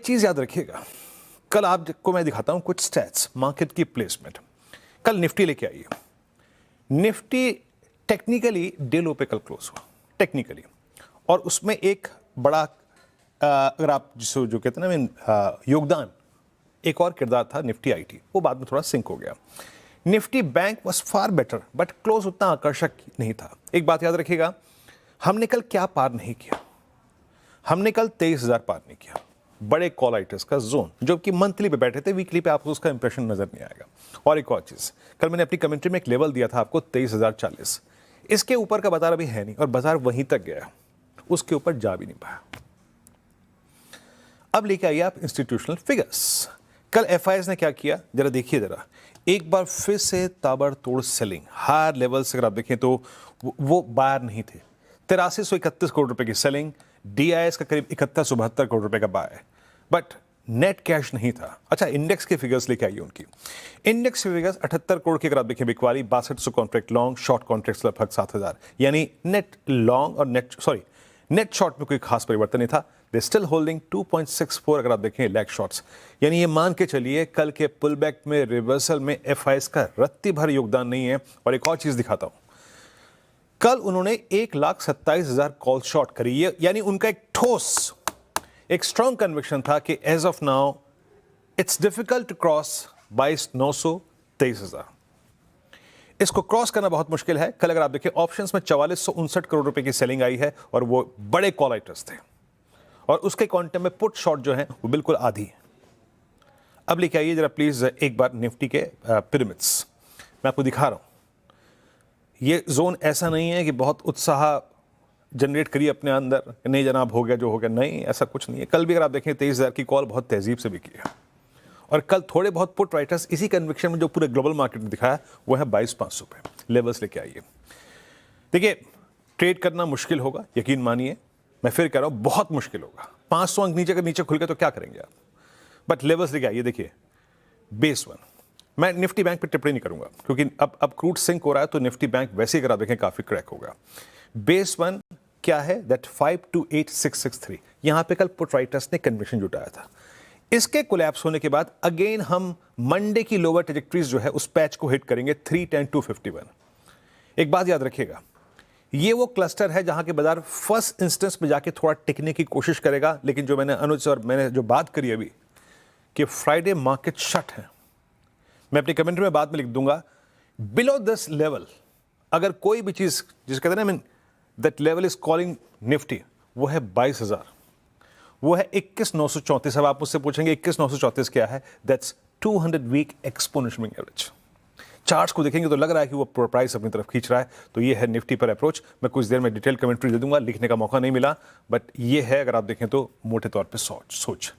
एक चीज याद रखिएगा, कल आपको मैं दिखाता हूं कुछ स्टैट्स मार्केट की प्लेसमेंट। कल निफ्टी लेके आइए। निफ्टी टेक्निकली डे लो पे कल क्लोज हुआ टेक्निकली, और उसमें एक बड़ा अगर आप जिसको जो कहते हैं ना योगदान, एक और किरदार था निफ्टी आईटी, वो बाद में थोड़ा सिंक हो गया। Nifty bank was far better but close उतना आकर्षक नहीं था। एक बात याद रखिएगा, हमने कल क्या पार नहीं किया, हमने कल 23,000 पार नहीं किया, बड़े कॉल आइटर्स का जोन, जो कि मंथली पे बैठे थे, वीकली पे आपको उसका इंप्रेशन नजर नहीं आएगा। और एक और चीज, कल मैंने अपनी कमेंट्री में एक लेवल दिया था आपको 23,040, इसके ऊपर का बाजार अभी है नहीं और बाजार वहीं तक गया, उसके ऊपर जा भी नहीं पाया। अब लेके आइए आप इंस्टीट्यूशनल फिगर्स। कल एफआईएस ने क्या किया जरा देखिए, जरा एक बार फिर से ताबड़तोड़ सेलिंग, हायर लेवल से अगर आप देखें तो वो बायर नहीं थे। 8331 करोड़ रुपए की सेलिंग, डीआईएस का करीब 7172 करोड़ रुपए का बाय, बट नेट कैश नहीं था। अच्छा, इंडेक्स के फिगर्स लेके आइए उनकी। इंडेक्स के फिगर्स 78 करोड़ की अगर आप देखें बिकवाली, 6200 कॉन्ट्रैक्ट लॉन्ग, शॉर्ट कॉन्ट्रैक्ट्स लगभग 7000, यानी नेट लॉन्ग और नेट शॉर्ट में कोई खास परिवर्तन नहीं था। दे स्टिल होल्डिंग 2.64 अगर आप देखें लैग शॉर्ट्स, यानी ये मान के चलिए कल के पुल बैक में, रिवर्सल में एफआईएस का रत्ती भर योगदान नहीं है। और एक और चीज दिखाता हूं, कल उन्होंने 1,27,000 कॉल शॉर्ट करी है, यानी उनका एक ठोस, एक स्ट्रॉन्ग कन्विक्शन था कि as of now it's difficult to cross 22,900-23,000। इसको क्रॉस करना बहुत मुश्किल है। कल अगर आप देखिए ऑप्शंस में 4459 करोड़ रुपए की सेलिंग आई है और वो बड़े कॉल आइटर्स थे, और उसके क्वांटम में पुट शॉर्ट जो है वो बिल्कुल आधी है। अब लेके आइए जरा प्लीज एक बार निफ्टी के पिरामिड्स, मैं आपको दिखा रहा हूं। ये जोन ऐसा नहीं है कि बहुत उत्साह जनरेट करिए अपने अंदर, नहीं जनाब हो गया जो हो गया, नहीं, ऐसा कुछ नहीं है। कल भी अगर आप देखें 23,000 की कॉल बहुत तहजीब से बिकी है, और कल थोड़े बहुत पुट राइटर्स इसी कन्विक्शन में जो पूरे ग्लोबल मार्केट में दिखाया वो है 22,500 पे। लेवल्स लेके आइए। देखिए ट्रेड करना मुश्किल होगा, यकीन मानिए, मैं फिर कह रहा हूं बहुत मुश्किल होगा। 500 अंक नीचे का नीचे खुल गए तो क्या करेंगे आप, बट लेवल्स लेके आइए। देखिए बेस 1, मैं निफ्टी बैंक पे टिप्पणी नहीं करूंगा क्योंकि अब क्रूड सिंक हो रहा है, तो निफ्टी बैंक वैसे ही अगर आप देखें काफी क्रैक होगा। बेस 1 क्या है, दैट 528663, यहां पे कल पुट राइटर्स ने कन्विक्शन जुटाया था। इसके कोलैप्स होने के बाद अगेन हम मंडे की लोअर ट्रेजेक्टरीज जो है उस पैच को हिट करेंगे 310-251। एक बात याद रखिएगा, ये वो क्लस्टर है जहां के बाजार फर्स्ट इंस्टेंस में जाके थोड़ा टिकने की कोशिश करेगा, लेकिन जो मैंने अनुज और मैंने जो बात करी अभी कि फ्राइडे मार्केट शट है, मैं अपनी कमेंट्री में बाद में लिख दूंगा, बिलो दिस लेवल अगर कोई भी चीज जिसे कहते हैं ना that level is calling Nifty, वो है 22,000, वो है 21,934। अब आप मुझसे पूछेंगे 21,934 क्या है, that's 200 week exponential average. Charts को देखेंगे तो लग रहा है कि वो प्राइस अपनी तरफ खींच रहा है, तो ये है निफ्टी पर अप्रोच। मैं कुछ देर में डिटेल कमेंट्री दे दूंगा, लिखने का मौका नहीं मिला, बट ये है अगर आप देखें तो मोटे तौर पे सोच।